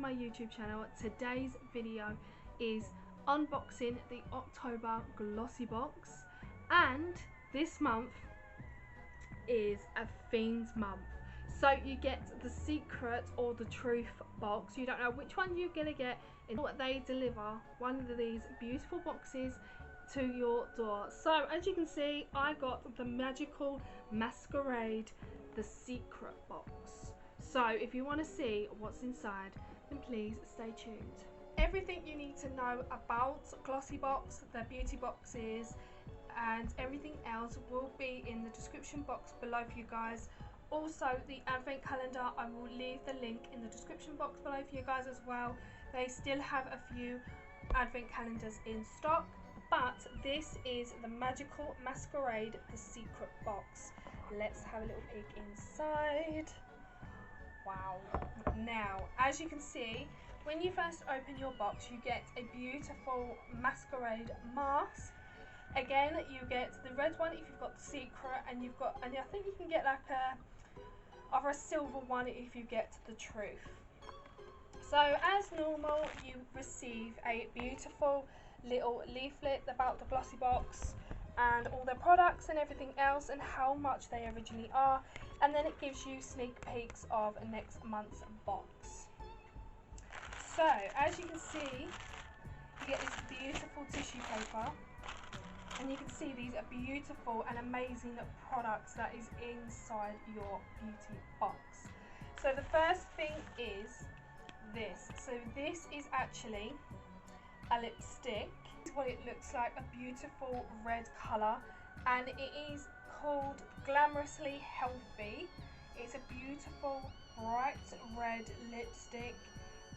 my YouTube channel. Today's video is unboxing the October Glossybox, and this month is a themed month. So you get the secret or the truth box. You don't know which one you're gonna get until they deliver one of these beautiful boxes to your door. So as you can see, I got the Magical Masquerade, the secret box. So if you want to see what's inside, then please stay tuned. Everything you need to know about Glossybox, their beauty boxes and everything else will be in the description box below for you guys. Also the advent calendar, I will leave the link in the description box below for you guys as well. They still have a few advent calendars in stock, but this is the Magical Masquerade, the secret box. Let's have a little peek inside. Wow. Now, as you can see, when you first open your box, you get a beautiful masquerade mask. Again, you get the red one if you've got the secret, and I think you can get like a silver one if you get the truth. So as normal, you receive a beautiful little leaflet about the Glossybox and all their products and everything else and how much they originally are, and then it gives you sneak peeks of next month's box. So as you can see, you get this beautiful tissue paper, and you can see these are beautiful and amazing products that is inside your beauty box. So the first thing is this. So this is actually a lipstick. This is what it looks like, a beautiful red colour, and it is called Glamorously Healthy. It's a beautiful bright red lipstick,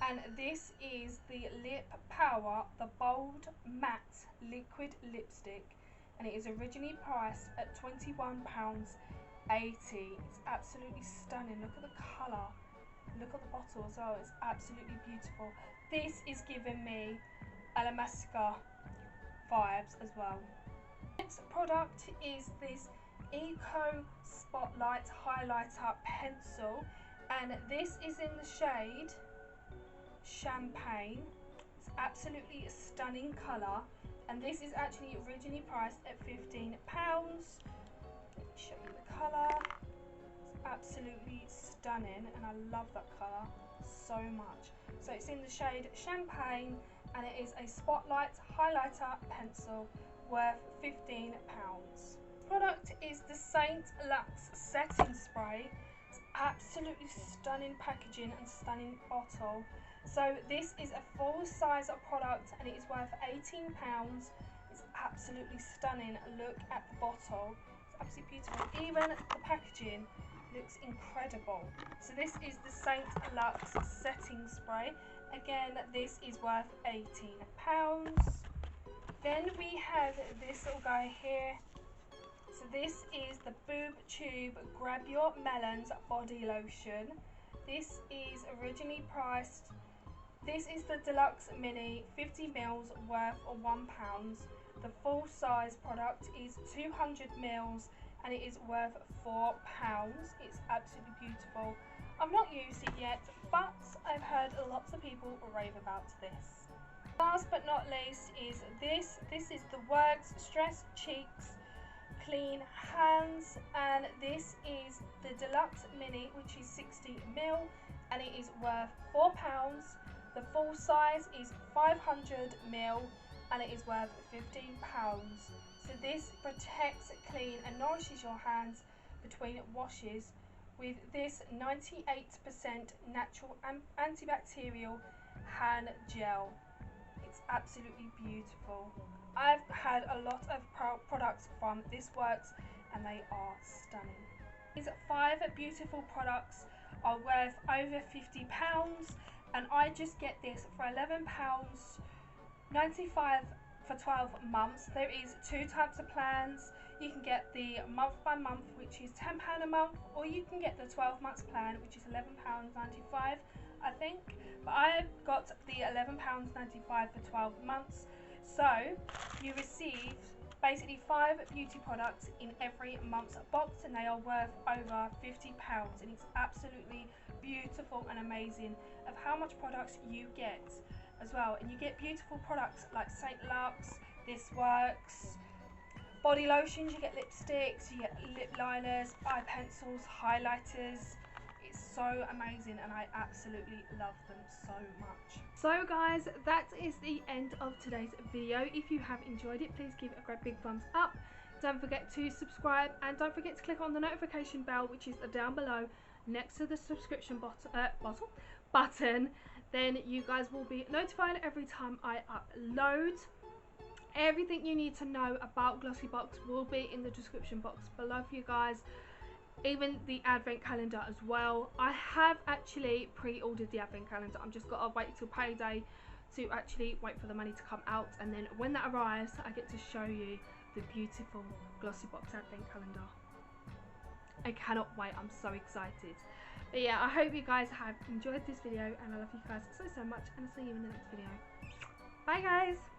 and this is the Lip Power, the Bold Matte Liquid Lipstick, and it is originally priced at £21.80. It's absolutely stunning. Look at the colour, look at the bottle as well, it's absolutely beautiful. This is giving me Alamasca vibes as well. Next product is this Eco Spotlight Highlighter Pencil, and this is in the shade Champagne. It's absolutely a stunning colour, and this is actually originally priced at £15. Show you the colour. It's absolutely stunning, and I love that colour so much. So it's in the shade Champagne, and it is a spotlight highlighter pencil worth £15. Product is the Saint Lux setting spray. It's absolutely stunning packaging and stunning bottle. So this is a full size product, and it is worth £18. It's absolutely stunning. Look at the bottle, it's absolutely beautiful. Even the packaging looks incredible. So this is the Saint Lux setting spray. Again, this is worth £18. Then we have this little guy here. So this is the Boob Tube Grab Your Melons body lotion. This is originally priced, this is the deluxe mini 50ml worth of £1. The full size product is 200ml, and it is worth £4. It's absolutely beautiful. I've not used it yet, but I've heard lots of people rave about this. Last but not least is this. This is the Works Stress Cheeks Clean Hands, and this is the deluxe mini, which is 60ml, and it is worth £4. The full size is 500ml, and it is worth £15. So this protects, clean and nourishes your hands between washes with this 98% natural antibacterial hand gel. It's absolutely beautiful. I've had a lot of products from this Works, and they are stunning. These 5 beautiful products are worth over £50, and I just get this for £11.95 for 12 months. There is 2 types of plans. You can get the month by month, which is £10 a month, or you can get the 12 months plan, which is £11.95, I think. But I've got the £11.95 for 12 months. So you receive basically 5 beauty products in every month's box, and they are worth over £50, and it's absolutely beautiful and amazing of how much products you get as well. And you get beautiful products like St. Lux, This Works, body lotions, you get lipsticks, you get lip liners, eye pencils, highlighters. It's so amazing and I absolutely love them so much. So guys, that is the end of today's video. If you have enjoyed it, please give it a great big thumbs up. Don't forget to subscribe, and don't forget to click on the notification bell, which is down below next to the subscription button. Then you guys will be notified every time I upload. Everything you need to know about Glossybox will be in the description box below for you guys, even the advent calendar as well. I have actually pre-ordered the advent calendar. I'm just gotta wait till payday to actually wait for the money to come out, and then when that arrives I get to show you the beautiful Glossybox advent calendar. I cannot wait, I'm so excited. But yeah, I hope you guys have enjoyed this video, and I love you guys so much, and I'll see you in the next video. Bye guys.